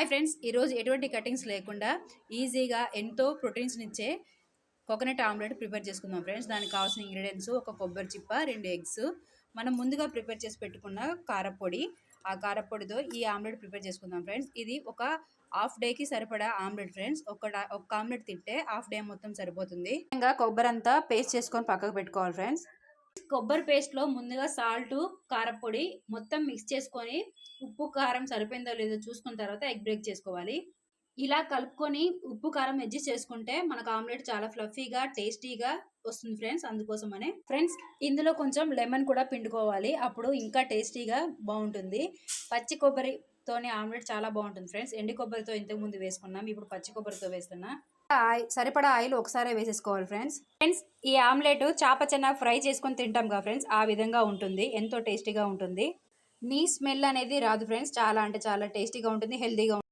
Hi friends, ఈరోజు ఎటువంటి cuttings లేకుండా ఈజీగా ఎంతో ప్రోటీన్స్నిచ్చే కోకోనట్ ఆమ్లెట్ ప్రిపేర్ చేసుకుందాం ఫ్రెండ్స్. దానికి కావాల్సిన ఇంగ్రీడియంట్స్ ఒక కొబ్బరి చిప్ప, 2 ఎగ్స్, మనం ముందుగా ప్రిపేర్ చేసి పెట్టుకున్న కారపొడి. ఆ కారపొడితో ఈ ఆమ్లెట్ ప్రిపేర్ చేసుకుందాం ఫ్రెండ్స్. ఇది ఒక హాఫ్ డేకి సరిపడా ఆమ్లెట్ ఫ్రెండ్స్. ఒక ఆమ్లెట్ తింటే హాఫ్ డే మొత్తం సరిపోతుంది. ఇంకా కొబ్బరి అంతా పేస్ట్ చేసుకొని పక్కకు పెట్టుకోవాలి ఫ్రెండ్స్. కొబ్బరి పేస్ట్లో ముందుగా సాల్ట్, కారపొడి మొత్తం మిక్స్ చేసుకొని ఉప్పు కారం సరిపోయిందో లేదో చూసుకున్న తర్వాత ఎగ్ బ్రేక్ చేసుకోవాలి. ఇలా కలుపుకొని ఉప్పు కారం అడ్జస్ట్ చేసుకుంటే మనకు ఆమ్లెట్ చాలా ఫ్లఫీగా టేస్టీగా వస్తుంది ఫ్రెండ్స్. అందుకోసమనే ఫ్రెండ్స్ ఇందులో కొంచెం లెమన్ కూడా పిండుకోవాలి, అప్పుడు ఇంకా టేస్టీగా బాగుంటుంది. పచ్చి కొబ్బరితోనే ఆమ్లెట్ చాలా బాగుంటుంది ఫ్రెండ్స్. ఎండి కొబ్బరితో ఇంతకుముందు వేసుకున్నాం, ఇప్పుడు పచ్చి కొబ్బరితో వేస్తున్నా. సరిపడా ఆయిల్ ఒకసారి వేసేసుకోవాలి ఫ్రెండ్స్. ఈ ఆమ్లెట్ చాప చెన్న ఫ్రై చేసుకొని తింటాం కదా ఫ్రెండ్స్, ఆ విధంగా ఉంటుంది. ఎంతో టేస్టీగా ఉంటుంది. నీ స్మెల్ అనేది రాదు ఫ్రెండ్స్. చాలా అంటే చాలా టేస్టీగా ఉంటుంది, హెల్తీగా ఉంటుంది.